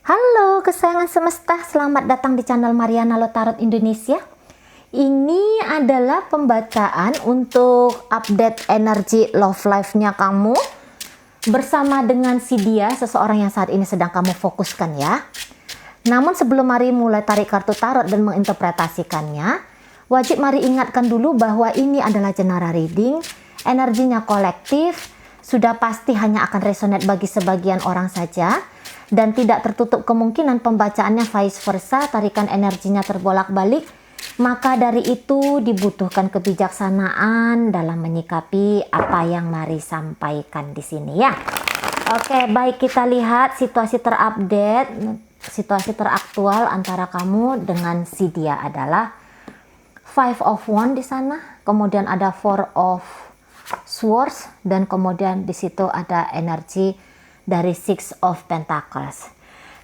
Halo kesayangan semesta, selamat datang di channel Mariana Lotarot Indonesia. Ini adalah pembacaan untuk update energi love life-nya kamu bersama dengan si dia, seseorang yang saat ini sedang kamu fokuskan ya. Namun sebelum Mari mulai tarik kartu tarot dan menginterpretasikannya, wajib Mari ingatkan dulu bahwa ini adalah general reading, energinya kolektif, sudah pasti hanya akan resonate bagi sebagian orang saja, dan tidak tertutup kemungkinan pembacaannya vice versa, tarikan energinya terbolak-balik. Maka dari itu dibutuhkan kebijaksanaan dalam menyikapi apa yang Mari sampaikan di sini ya. Oke, baik, kita lihat situasi terupdate, situasi teraktual antara kamu dengan si dia adalah Five of Wands di sana, kemudian ada Four of Swords, dan kemudian di situ ada energi dari Six of Pentacles.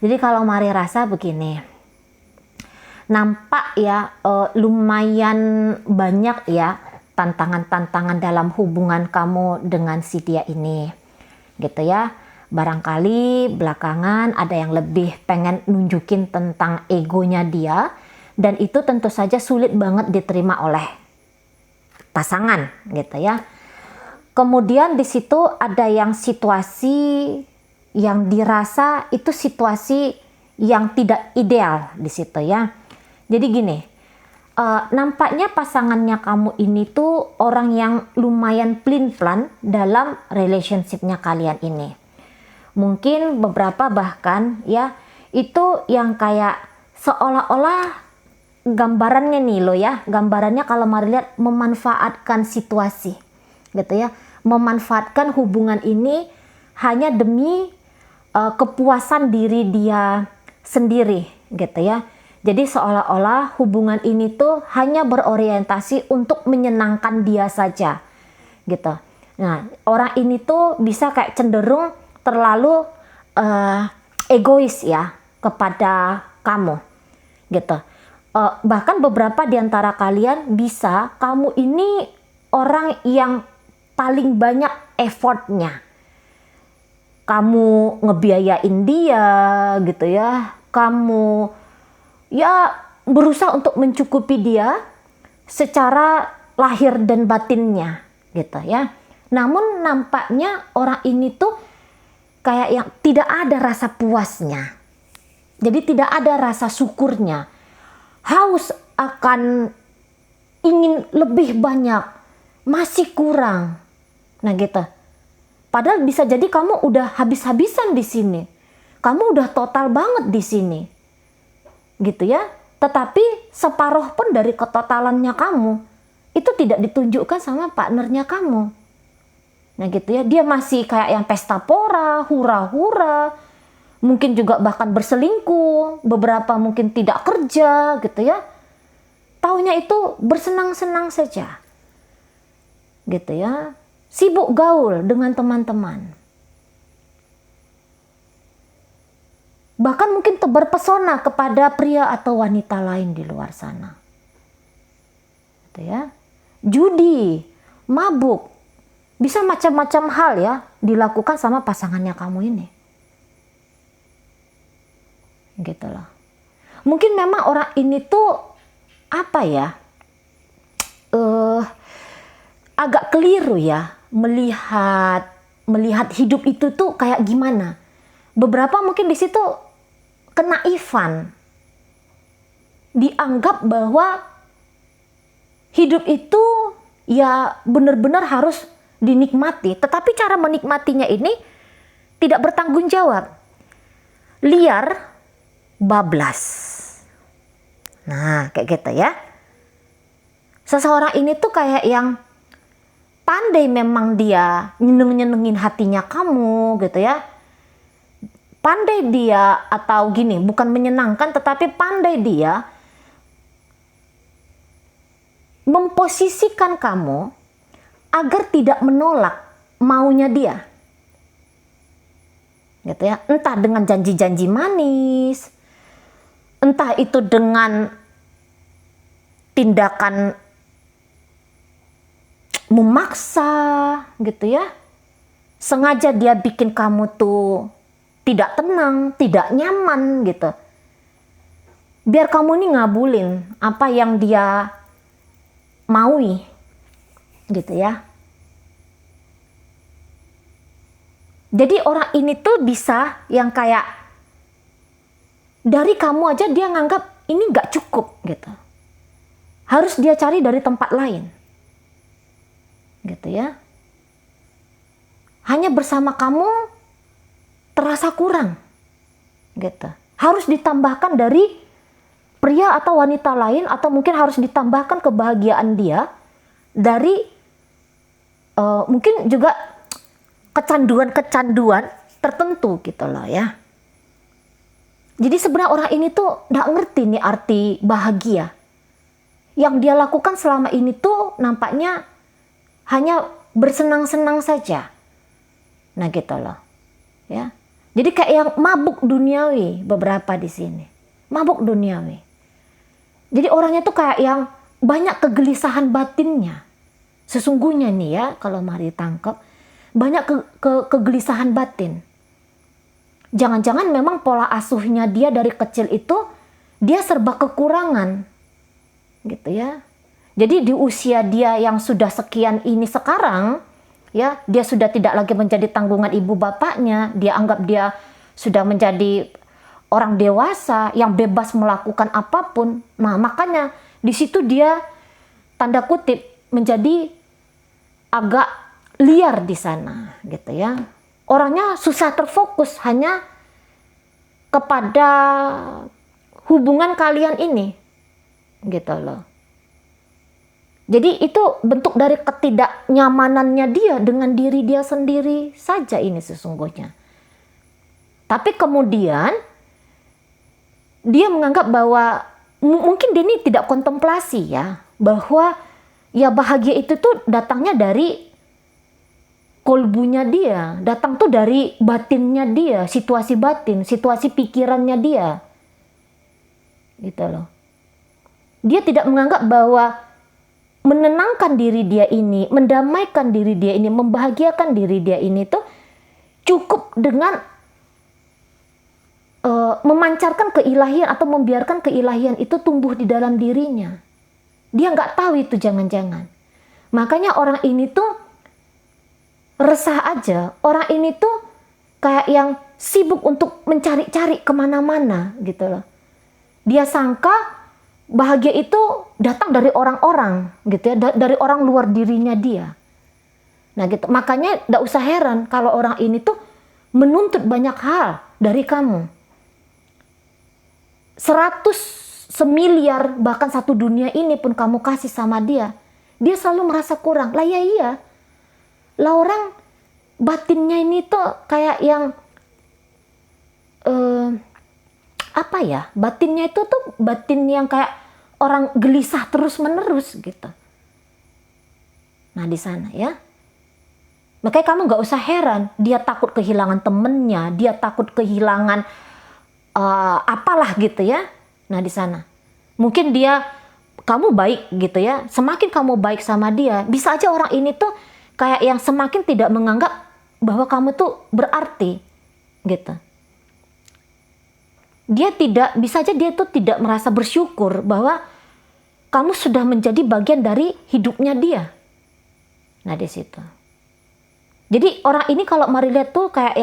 Jadi kalau Mari rasa begini, nampak ya lumayan banyak ya tantangan-tantangan dalam hubungan kamu dengan si dia ini, gitu ya. Barangkali belakangan ada yang lebih pengen nunjukin tentang egonya dia, dan itu tentu saja sulit banget diterima oleh pasangan, gitu ya. Kemudian di situ ada yang situasi yang dirasa itu situasi yang tidak ideal di situ ya. Jadi gini, nampaknya pasangannya kamu ini tuh orang yang lumayan pelin-pelan dalam relationship-nya kalian ini. Mungkin beberapa bahkan ya itu yang kayak seolah-olah gambarannya nih lo ya, gambarannya kalau Mari lihat memanfaatkan situasi, gitu ya, memanfaatkan hubungan ini hanya demi kepuasan diri dia sendiri, gitu ya. Jadi seolah-olah hubungan ini tuh hanya berorientasi untuk menyenangkan dia saja, gitu. Nah, orang ini tuh bisa kayak cenderung terlalu egois ya kepada kamu, gitu. Bahkan beberapa di antara kalian bisa kamu ini orang yang paling banyak effortnya. Kamu ngebiayain dia, gitu ya. Kamu ya berusaha untuk mencukupi dia secara lahir dan batinnya, gitu ya. Namun nampaknya orang ini tuh kayak yang tidak ada rasa puasnya. Jadi tidak ada rasa syukurnya. Haus akan ingin lebih banyak, masih kurang. Nah gitu. Padahal bisa jadi kamu udah habis-habisan di sini. Kamu udah total banget di sini. Gitu ya. Tetapi separuh pun dari ketotalannya kamu itu tidak ditunjukkan sama partnernya kamu. Nah gitu ya. Dia masih kayak yang pesta pora, hura-hura. Mungkin juga bahkan berselingkuh. Beberapa mungkin tidak kerja gitu ya. Taunya itu bersenang-senang saja. Gitu ya. Sibuk gaul dengan teman-teman. Bahkan mungkin berpesona kepada pria atau wanita lain di luar sana. Gitu ya. Judi, mabuk, bisa macam-macam hal ya dilakukan sama pasangannya kamu ini. Gitu loh. Mungkin memang orang ini tuh apa ya? Agak keliru ya melihat hidup itu tuh kayak gimana. Beberapa mungkin di situ kenaifan, dianggap bahwa hidup itu ya benar-benar harus dinikmati, tetapi cara menikmatinya ini tidak bertanggung jawab, liar, bablas. Nah kayak gitu ya. Seseorang ini tuh kayak yang pandai memang dia nyenengin hatinya kamu, gitu ya. Pandai dia, atau gini, bukan menyenangkan tetapi pandai dia memposisikan kamu agar tidak menolak maunya dia. Gitu ya. Entah dengan janji-janji manis, entah itu dengan tindakan memaksa, gitu ya. Sengaja dia bikin kamu tuh tidak tenang, tidak nyaman gitu. Biar kamu ini ngabulin apa yang dia maui gitu ya. Jadi orang ini tuh bisa yang kayak dari kamu aja dia nganggap ini nggak cukup gitu. Harus dia cari dari tempat lain. Gitu ya. Hanya bersama kamu terasa kurang. Gitu. Harus ditambahkan dari pria atau wanita lain, atau mungkin harus ditambahkan kebahagiaan dia dari mungkin juga kecanduan-kecanduan tertentu gitu loh ya. Jadi sebenarnya orang ini tuh nggak ngerti nih arti bahagia. Yang dia lakukan selama ini tuh nampaknya hanya bersenang-senang saja. Nah gitu loh. Ya. Jadi kayak yang mabuk duniawi beberapa di sini. Mabuk duniawi. Jadi orangnya tuh kayak yang banyak kegelisahan batinnya. Sesungguhnya nih ya, kalau mari tangkap, banyak kegelisahan batin. Jangan-jangan memang pola asuhnya dia dari kecil itu dia serba kekurangan. Gitu ya. Jadi di usia dia yang sudah sekian ini sekarang, ya, dia sudah tidak lagi menjadi tanggungan ibu bapaknya, dia anggap dia sudah menjadi orang dewasa yang bebas melakukan apapun. Nah, makanya di situ dia tanda kutip menjadi agak liar di sana, gitu ya. Orangnya susah terfokus hanya kepada hubungan kalian ini, gitu loh. Jadi itu bentuk dari ketidaknyamanannya dia dengan diri dia sendiri saja ini sesungguhnya. Tapi kemudian dia menganggap bahwa mungkin dia ini tidak kontemplasi ya, bahwa ya bahagia itu tuh datangnya dari kolbunya dia, datang tuh dari batinnya dia, situasi batin, situasi pikirannya dia. Gitu loh. Dia tidak menganggap bahwa menenangkan diri dia ini, mendamaikan diri dia ini, membahagiakan diri dia ini tuh cukup dengan memancarkan keilahian atau membiarkan keilahian itu tumbuh di dalam dirinya. Dia nggak tahu itu jangan-jangan. Makanya orang ini tuh resah aja. Orang ini tuh kayak yang sibuk untuk mencari-cari kemana-mana gitu loh. Dia sangka bahagia itu datang dari orang-orang gitu ya, dari orang luar dirinya dia. Nah gitu, makanya gak usah heran kalau orang ini tuh menuntut banyak hal dari kamu. 100 semiliar bahkan 1 dunia ini pun kamu kasih sama dia, dia selalu merasa kurang. Lah ya iya, lah orang batinnya ini tuh kayak yang apa ya, batinnya itu tuh batin yang kayak orang gelisah terus menerus gitu. Nah di sana ya, makanya kamu nggak usah heran dia takut kehilangan temennya, dia takut kehilangan apalah gitu ya. Nah di sana mungkin dia, kamu baik gitu ya, semakin kamu baik sama dia, bisa aja orang ini tuh kayak yang semakin tidak menganggap bahwa kamu tuh berarti gitu. Dia tidak, bisa aja dia tuh tidak merasa bersyukur bahwa kamu sudah menjadi bagian dari hidupnya dia. Nah di situ. Jadi orang ini kalau mari lihat tuh kayak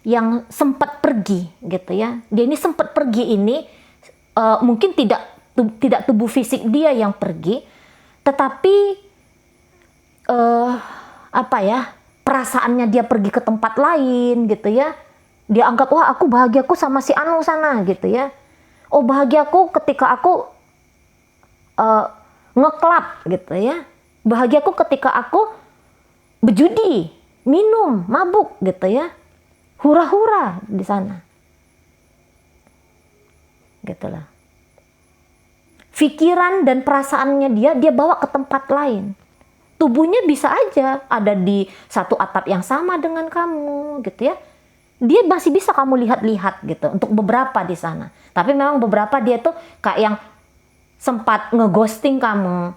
yang sempat pergi gitu ya. Dia ini sempat pergi ini mungkin tidak tubuh fisik dia yang pergi, tetapi apa ya, perasaannya dia pergi ke tempat lain gitu ya. Dia anggap, wah aku bahagiaku sama si Anu sana gitu ya. Oh bahagiaku ketika aku ngeklap gitu ya. Bahagiaku ketika aku berjudi, minum, mabuk gitu ya. Hura-hura di sana. Gitu lah. Pikiran dan perasaannya dia bawa ke tempat lain. Tubuhnya bisa aja ada di satu atap yang sama dengan kamu gitu ya. Dia masih bisa kamu lihat-lihat gitu untuk beberapa di sana. Tapi memang beberapa dia tuh kayak yang sempat ngeghosting kamu,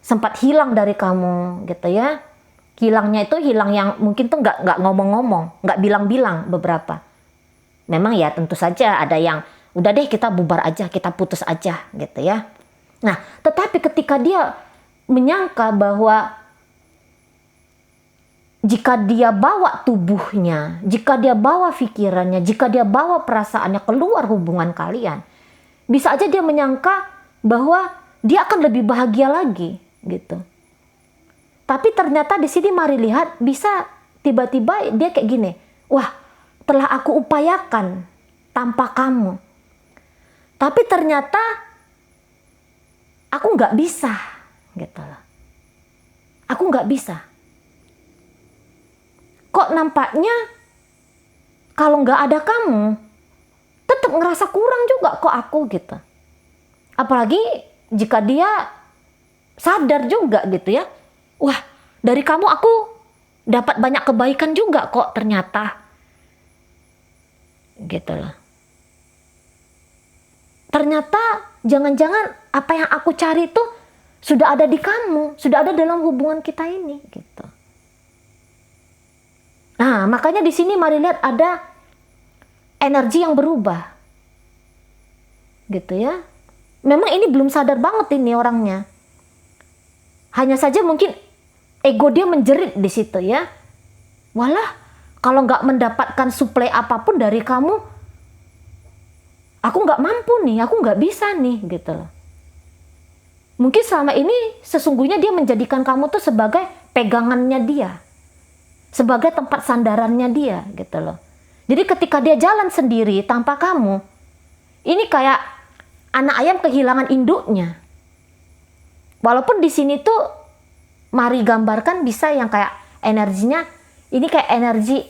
sempat hilang dari kamu gitu ya. Hilangnya itu hilang yang mungkin tuh nggak ngomong-ngomong, nggak bilang-bilang beberapa. Memang ya tentu saja ada yang udah deh kita bubar aja, kita putus aja gitu ya. Nah, tetapi ketika dia menyangka bahwa jika dia bawa tubuhnya, jika dia bawa pikirannya, jika dia bawa perasaannya keluar hubungan kalian, bisa aja dia menyangka bahwa dia akan lebih bahagia lagi gitu. Tapi ternyata di sini mari lihat, bisa tiba-tiba dia kayak gini, wah telah aku upayakan tanpa kamu, tapi ternyata aku nggak bisa gitu loh. Aku nggak bisa. Kok nampaknya kalau nggak ada kamu, tetap ngerasa kurang juga kok aku gitu. Apalagi jika dia sadar juga gitu ya. Wah, dari kamu aku dapat banyak kebaikan juga kok ternyata. Gitu loh. Ternyata jangan-jangan apa yang aku cari itu sudah ada di kamu, sudah ada dalam hubungan kita ini gitu. Nah, makanya di sini mari lihat ada energi yang berubah. Gitu ya. Memang ini belum sadar banget ini orangnya. Hanya saja mungkin ego dia menjerit di situ ya. Walah, kalau nggak mendapatkan suplai apapun dari kamu, aku nggak mampu nih, aku nggak bisa nih gitu loh. Mungkin selama ini sesungguhnya dia menjadikan kamu tuh sebagai pegangannya dia. Sebagai tempat sandarannya dia gitu loh. Jadi ketika dia jalan sendiri tanpa kamu, ini kayak anak ayam kehilangan induknya. Walaupun di sini tuh mari gambarkan bisa yang kayak energinya, ini kayak energi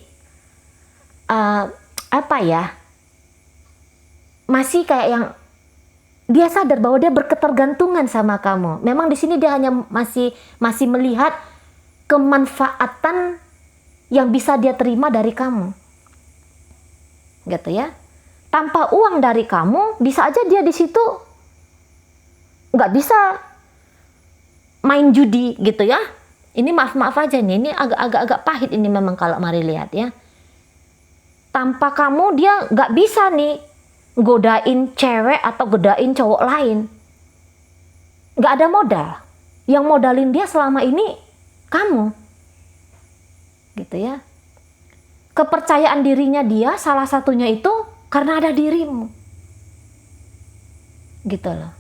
apa ya? Masih kayak yang dia sadar bahwa dia berketergantungan sama kamu. Memang di sini dia hanya masih melihat kemanfaatan yang bisa dia terima dari kamu. Gitu ya. Tanpa uang dari kamu, bisa aja dia di situ nggak bisa main judi gitu ya. Ini maaf aja nih, ini agak pahit ini memang kalau mari lihat ya. Tanpa kamu dia nggak bisa nih godain cewek atau godain cowok lain. Nggak ada modal. Yang modalin dia selama ini kamu. Gitu ya. Kepercayaan dirinya dia salah satunya itu karena ada dirimu. Gitu loh.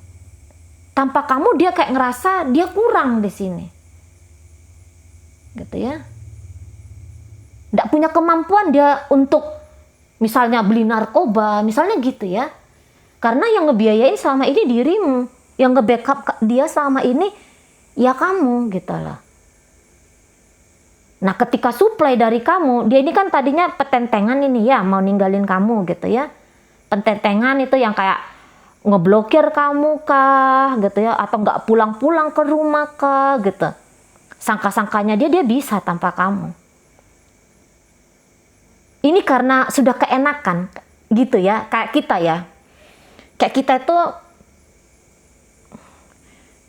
Tanpa kamu dia kayak ngerasa dia kurang di sini. Gitu ya. Nggak punya kemampuan dia untuk misalnya beli narkoba, misalnya gitu ya. Karena yang ngebiayain selama ini dirimu, yang nge-backup dia selama ini ya kamu gitu loh. Nah, ketika suplai dari kamu, dia ini kan tadinya petentengan ini ya, mau ninggalin kamu gitu ya. Petentengan itu yang kayak ngeblokir kamu kah gitu ya, atau nggak pulang-pulang ke rumah kah gitu. Sangka-sangkanya dia bisa tanpa kamu. Ini karena sudah keenakan gitu ya, kayak kita ya. Kayak kita itu,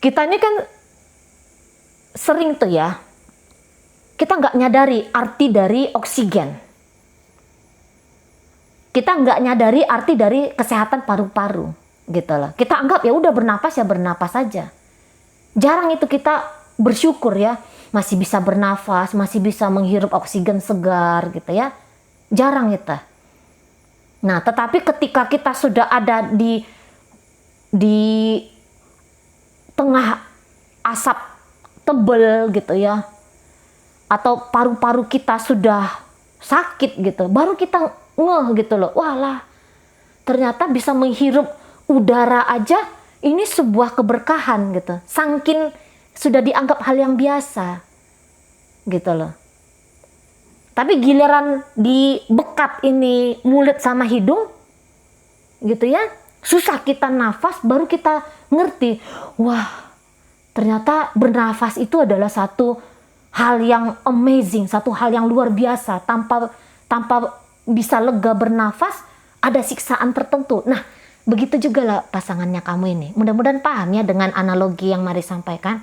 kita ini kan sering tuh ya, kita nggak nyadari arti dari oksigen. Kita nggak nyadari arti dari kesehatan paru-paru gitu loh. Kita anggap ya udah bernapas ya bernapas saja. Jarang itu kita bersyukur ya, masih bisa bernafas, masih bisa menghirup oksigen segar gitu ya. Jarang itu. Nah, tetapi ketika kita sudah ada di tengah asap tebel gitu ya, atau paru-paru kita sudah sakit gitu, baru kita ngeh gitu loh, walah ternyata bisa menghirup udara aja ini sebuah keberkahan gitu, saking sudah dianggap hal yang biasa gitu loh. Tapi giliran dibekat ini mulut sama hidung gitu ya, susah kita nafas, baru kita ngerti, wah ternyata bernafas itu adalah satu hal yang amazing, satu hal yang luar biasa. Tanpa bisa lega bernafas, ada siksaan tertentu. Nah, begitu juga lah pasangannya kamu ini. Mudah-mudahan paham ya dengan analogi yang Mari sampaikan.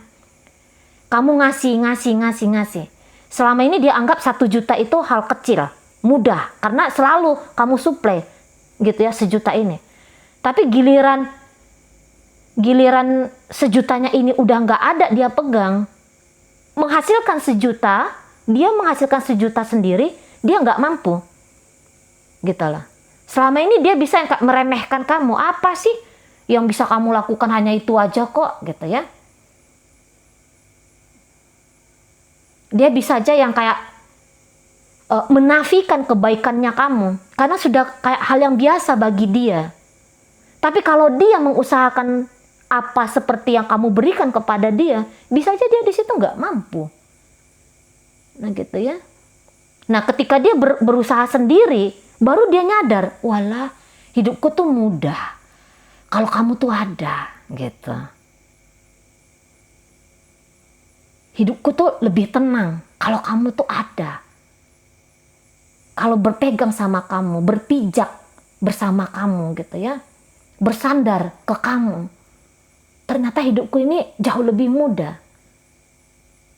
Kamu ngasih. Selama ini dia anggap 1 juta itu hal kecil, mudah. Karena selalu kamu suplai. gitu ya, sejuta ini. Tapi giliran sejutanya ini udah nggak ada dia pegang, menghasilkan sejuta, dia menghasilkan sejuta sendiri, dia nggak mampu, gitu loh. Selama ini dia bisa meremehkan kamu, apa sih yang bisa kamu lakukan, hanya itu aja kok, gitu ya. Dia bisa aja yang kayak menafikan kebaikannya kamu, karena sudah kayak hal yang biasa bagi dia. Tapi kalau dia mengusahakan apa seperti yang kamu berikan kepada dia, bisa aja dia di situ nggak mampu. Nah gitu ya. Nah ketika dia berusaha sendiri, baru dia nyadar, walah hidupku tuh mudah kalau kamu tuh ada, gitu. Hidupku tuh lebih tenang kalau kamu tuh ada. Kalau berpegang sama kamu, berpijak bersama kamu, gitu ya. Bersandar ke kamu. Ternyata hidupku ini jauh lebih mudah.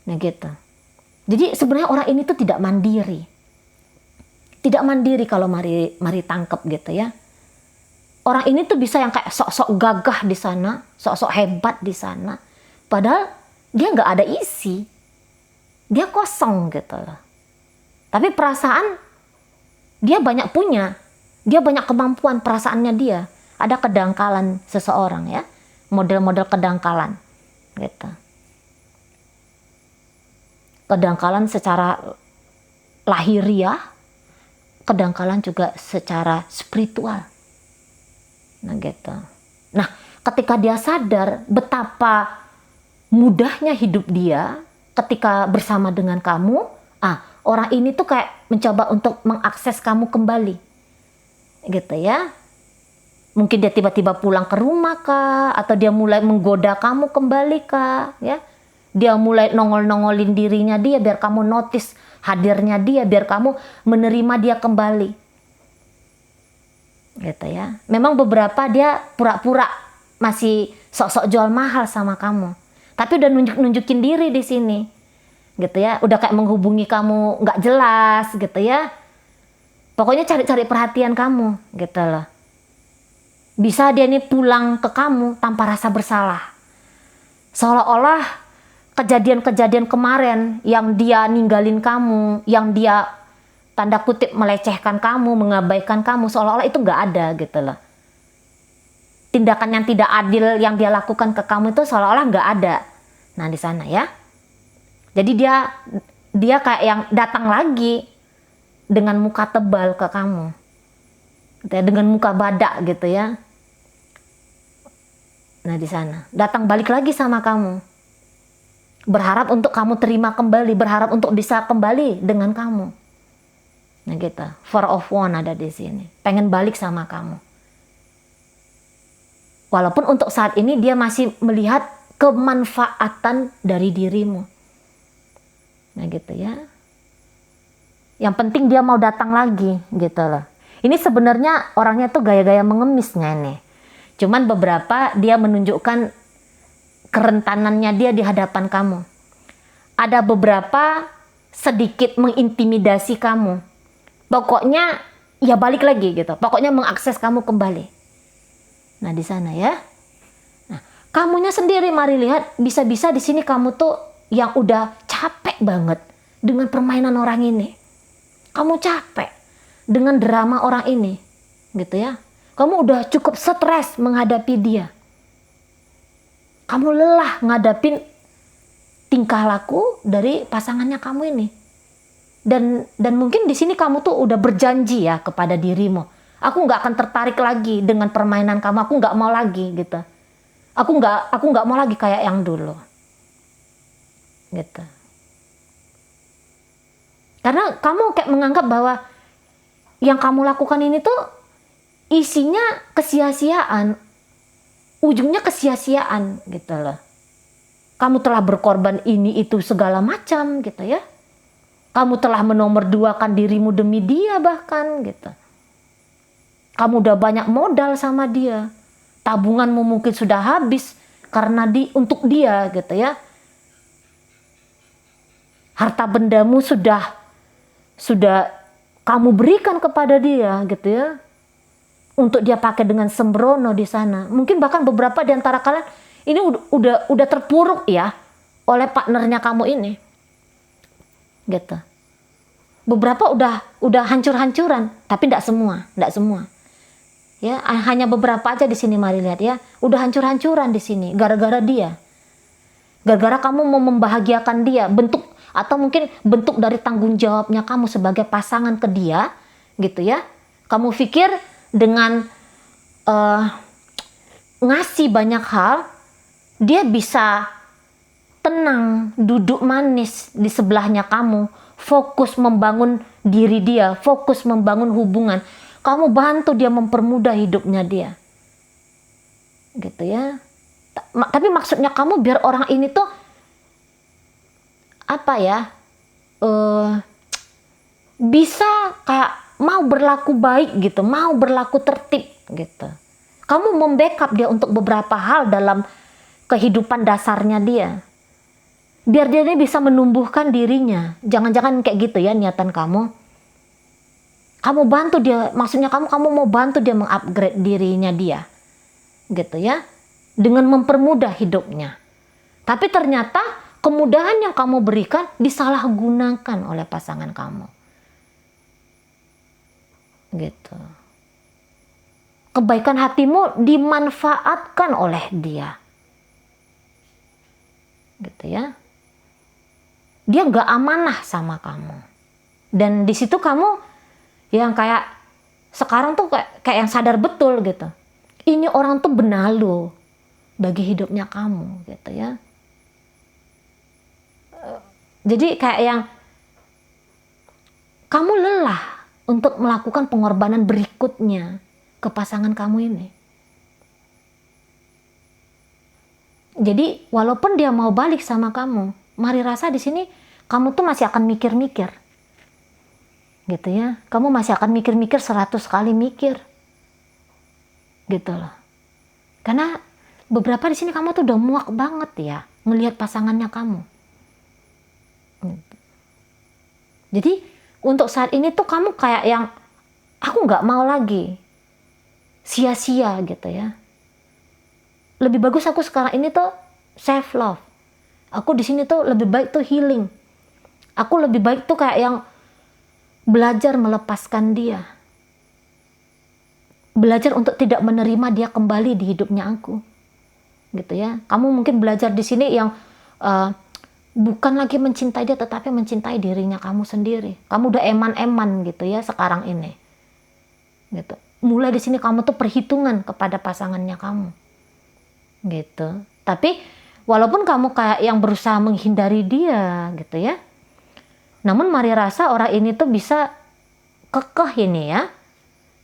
Nah gitu. Jadi sebenarnya orang ini tuh tidak mandiri. Tidak mandiri kalau mari tangkap gitu ya. Orang ini tuh bisa yang kayak sok-sok gagah di sana, sok-sok hebat di sana. Padahal dia nggak ada isi. Dia kosong gitu loh. Tapi perasaan dia banyak punya. Dia banyak kemampuan, perasaannya dia. Ada kedangkalan seseorang ya. Model-model kedangkalan gitu. Kedangkalan secara lahiriah, kedangkalan juga secara spiritual. Nah gitu. Nah ketika dia sadar betapa mudahnya hidup dia ketika bersama dengan kamu, orang ini tuh kayak mencoba untuk mengakses kamu kembali gitu ya. Mungkin dia tiba-tiba pulang ke rumah kah, atau dia mulai menggoda kamu kembali kah, ya. Dia mulai nongol-nongolin dirinya dia biar kamu notice hadirnya dia, biar kamu menerima dia kembali. Gitu ya. Memang beberapa dia pura-pura masih sok-sok jual mahal sama kamu. Tapi udah nunjukin diri di sini. Gitu ya. Udah kayak menghubungi kamu nggak jelas gitu ya. Pokoknya cari-cari perhatian kamu gitu loh. Bisa dia nih pulang ke kamu tanpa rasa bersalah. Seolah-olah kejadian-kejadian kemarin yang dia ninggalin kamu, yang dia tanda kutip melecehkan kamu, mengabaikan kamu, seolah-olah itu nggak ada gitu loh. Tindakan yang tidak adil yang dia lakukan ke kamu itu seolah-olah nggak ada. Nah di sana ya. Jadi dia kayak yang datang lagi dengan muka tebal ke kamu. Dengan muka badak gitu ya. Nah di sana datang balik lagi sama kamu, berharap untuk kamu terima kembali, berharap untuk bisa kembali dengan kamu. Nah gitu, 4 of Wands ada di sini, pengen balik sama kamu. Walaupun untuk saat ini dia masih melihat kemanfaatan dari dirimu. Nah gitu ya. Yang penting dia mau datang lagi gitu loh. Ini sebenarnya orangnya tuh gaya-gaya mengemisnya nih. Cuman beberapa dia menunjukkan kerentanannya dia di hadapan kamu. Ada beberapa sedikit mengintimidasi kamu. Pokoknya ya balik lagi gitu. Pokoknya mengakses kamu kembali. Nah di sana ya. Nah, kamunya sendiri mari lihat, bisa-bisa di sini kamu tuh yang udah capek banget dengan permainan orang ini. Kamu capek dengan drama orang ini, gitu ya. Kamu udah cukup stres menghadapi dia. Kamu lelah ngadapin tingkah laku dari pasangannya kamu ini. Dan mungkin di sini kamu tuh udah berjanji ya kepada dirimu. Aku nggak akan tertarik lagi dengan permainan kamu. Aku nggak mau lagi gitu. Aku nggak mau lagi kayak yang dulu. Gitu. Karena kamu kayak menganggap bahwa yang kamu lakukan ini tuh isinya kesia-siaan, ujungnya kesia-siaan gitu loh. Kamu telah berkorban ini itu segala macam gitu ya. Kamu telah menomorduakan dirimu demi dia bahkan gitu. Kamu udah banyak modal sama dia. Tabunganmu mungkin sudah habis karena untuk dia gitu ya. Harta bendamu sudah kamu berikan kepada dia gitu ya. untuk dia pakai dengan sembrono di sana. Mungkin bahkan beberapa di antara kalian ini udah terpuruk ya oleh partnernya kamu ini. Gitu. Beberapa udah hancur-hancuran, tapi tidak semua. Ya, hanya beberapa aja di sini, mari lihat ya. Udah hancur-hancuran di sini gara-gara dia. Gara-gara kamu mau membahagiakan dia, bentuk atau mungkin bentuk dari tanggung jawabnya kamu sebagai pasangan ke dia, gitu ya. Kamu pikir dengan ngasih banyak hal, dia bisa tenang, duduk manis di sebelahnya kamu, fokus membangun diri dia, fokus membangun hubungan. Kamu bantu dia mempermudah hidupnya dia. Gitu ya. Tapi maksudnya kamu biar orang ini tuh apa ya? Bisa kayak mau berlaku baik gitu, mau berlaku tertib gitu. Kamu membackup dia untuk beberapa hal dalam kehidupan dasarnya dia. Biar dia ini bisa menumbuhkan dirinya. Jangan-jangan kayak gitu ya niatan kamu. Kamu bantu dia, maksudnya kamu mau bantu dia mengupgrade dirinya dia. Gitu ya. Dengan mempermudah hidupnya. Tapi ternyata kemudahan yang kamu berikan disalahgunakan oleh pasangan kamu. Gitu. Kebaikan hatimu dimanfaatkan oleh dia. Gitu ya. Dia gak amanah sama kamu. Dan di situ kamu yang kayak sekarang tuh kayak yang sadar betul gitu. Ini orang tuh benalu bagi hidupnya kamu gitu ya. Jadi kayak yang kamu lelah untuk melakukan pengorbanan berikutnya ke pasangan kamu ini. Jadi walaupun dia mau balik sama kamu, mari rasa di sini kamu tuh masih akan mikir-mikir. Gitu ya. Kamu masih akan mikir-mikir 100 kali mikir. Gitu loh. Karena beberapa di sini kamu tuh udah muak banget ya ngelihat pasangannya kamu. Jadi untuk saat ini tuh kamu kayak yang aku nggak mau lagi sia-sia gitu ya. Lebih bagus aku sekarang ini tuh self love. Aku di sini tuh lebih baik tuh healing. Aku lebih baik tuh kayak yang belajar melepaskan dia. Belajar untuk tidak menerima dia kembali di hidupnya aku. Gitu ya. Kamu mungkin belajar di sini yang bukan lagi mencintai dia tetapi mencintai dirinya kamu sendiri. Kamu udah eman-eman gitu ya sekarang ini. Gitu. Mulai di sini kamu tuh perhitungan kepada pasangannya kamu. Gitu. Tapi walaupun kamu kayak yang berusaha menghindari dia gitu ya. Namun mari rasa orang ini tuh bisa kekeh ini ya.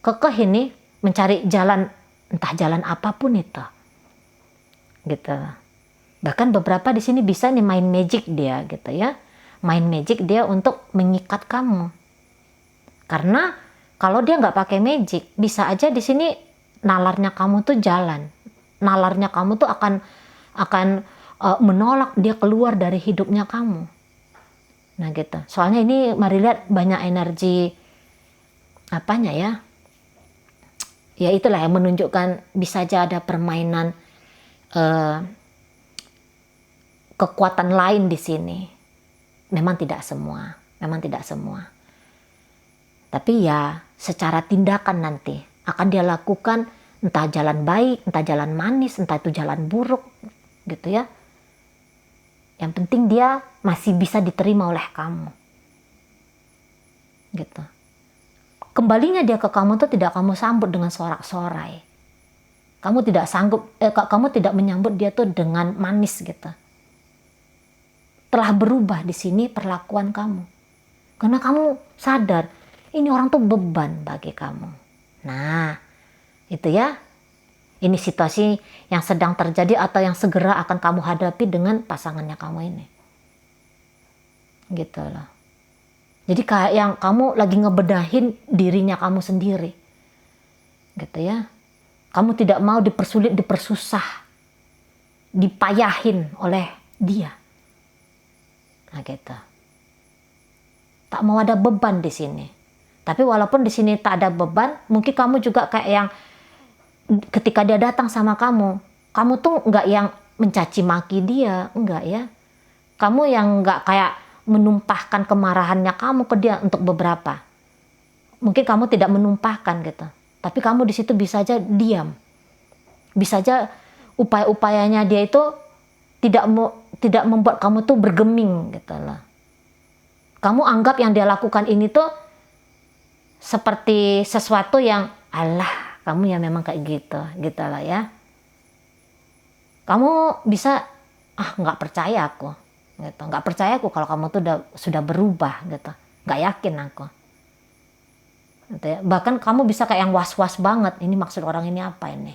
Kekeh ini mencari jalan, entah jalan apapun itu. Gitu. Bahkan beberapa di sini bisa nih main magic dia gitu ya. Main magic dia untuk mengikat kamu. Karena kalau dia nggak pakai magic, bisa aja di sini nalarnya kamu tuh jalan. Nalarnya kamu tuh akan menolak dia keluar dari hidupnya kamu. Nah gitu. Soalnya ini mari lihat banyak energi apanya ya. Ya itulah yang menunjukkan bisa aja ada permainan kekuatan lain di sini. Memang tidak semua. Tapi ya secara tindakan nanti akan dia lakukan entah jalan baik, entah jalan manis, entah itu jalan buruk gitu ya. Yang penting dia masih bisa diterima oleh kamu. Gitu. Kembalinya dia ke kamu tuh tidak kamu sambut dengan sorak-sorai. Kamu tidak menyambut dia tuh dengan manis gitu. Telah berubah di sini perlakuan kamu. Karena kamu sadar ini orang tuh beban bagi kamu. Nah, itu ya. Ini situasi yang sedang terjadi atau yang segera akan kamu hadapi dengan pasangannya kamu ini. Gitu loh. Jadi kayak yang kamu lagi ngebedahin dirinya kamu sendiri. Gitu ya. Kamu tidak mau dipersulit, dipersusah, dipayahin oleh dia. Nah gitu. Tak mau ada beban di sini. Tapi walaupun di sini tak ada beban, mungkin kamu juga kayak yang ketika dia datang sama kamu tuh nggak yang mencaci maki dia, enggak ya. Kamu yang nggak kayak menumpahkan kemarahannya kamu ke dia untuk beberapa. Mungkin kamu tidak menumpahkan gitu. Tapi kamu di situ bisa aja diam. Bisa aja upaya-upayanya dia itu tidak membuat kamu tuh bergeming gitu loh. Kamu anggap yang dia lakukan ini tuh seperti sesuatu yang alah, kamu ya memang kayak gitu lah ya. Kamu bisa nggak percaya aku, gitu. Nggak percaya aku kalau kamu tuh sudah berubah gitu. Nggak yakin aku. Gitu ya. Bahkan kamu bisa kayak yang was-was banget. Ini maksud orang ini apa ini?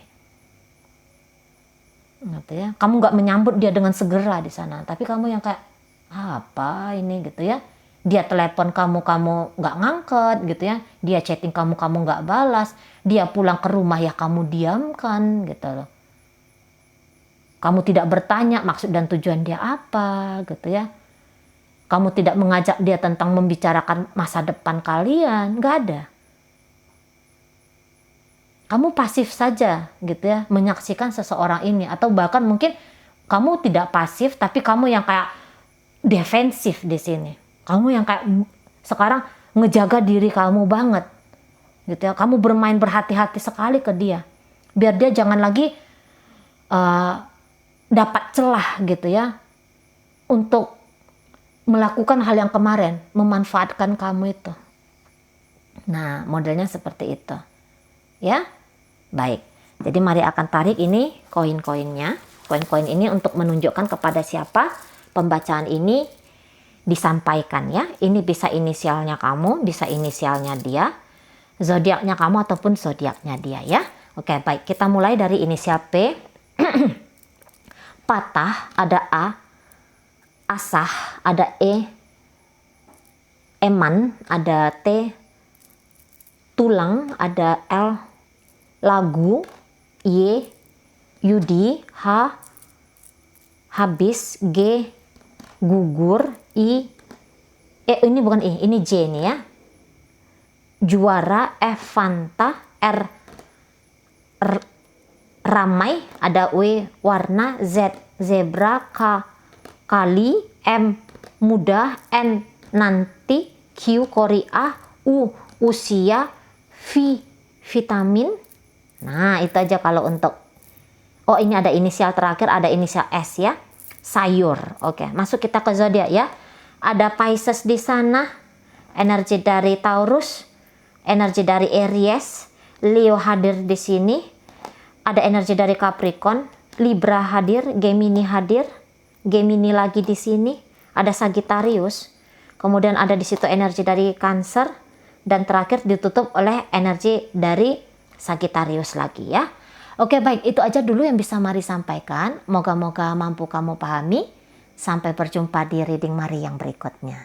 Gitu ya. Kamu nggak menyambut dia dengan segera di sana, tapi kamu yang kayak apa ini gitu ya. Dia telepon kamu nggak ngangkat gitu ya. Dia chatting kamu nggak balas. Dia pulang ke rumah ya kamu diamkan gitu loh. Kamu tidak bertanya maksud dan tujuan dia apa gitu ya. Kamu tidak mengajak dia tentang membicarakan masa depan kalian, nggak ada. Kamu pasif saja gitu ya, menyaksikan seseorang ini. Atau bahkan mungkin kamu tidak pasif, tapi kamu yang kayak defensif di sini. Kamu yang kayak sekarang ngejaga diri kamu banget gitu ya. Kamu bermain berhati-hati sekali ke dia, biar dia jangan lagi dapat celah gitu ya untuk melakukan hal yang kemarin, memanfaatkan kamu itu. Nah, modelnya seperti itu ya. Baik, jadi mari akan tarik ini koin-koinnya. Koin-koin ini untuk menunjukkan kepada siapa pembacaan ini disampaikan ya. Ini bisa inisialnya kamu, bisa inisialnya dia, zodiaknya kamu ataupun zodiaknya dia ya. Oke, baik, kita mulai dari inisial P. Patah ada A, asah ada E, eman ada T, tulang ada L, lagu Y, yudi H, habis G, gugur I, ini bukan I, ini J nih ya. Juara F, fanta R, ramai ada W, warna Z, zebra K, kali M, mudah N, nanti Q, korea U, usia V, vitamin. Nah, itu aja kalau untuk ini ada inisial terakhir, ada inisial S ya, sayur. Oke, masuk kita ke zodiak ya. Ada Pisces di sana, energi dari Taurus, energi dari Aries, Leo hadir di sini. Ada energi dari Capricorn, Libra hadir, Gemini hadir, Gemini lagi di sini, ada Sagittarius, kemudian ada di situ energi dari Cancer, dan terakhir ditutup oleh energi dari Sagittarius lagi ya. Oke, baik, itu aja dulu yang bisa Mari sampaikan. Moga-moga mampu kamu pahami. Sampai berjumpa di reading Mari yang berikutnya.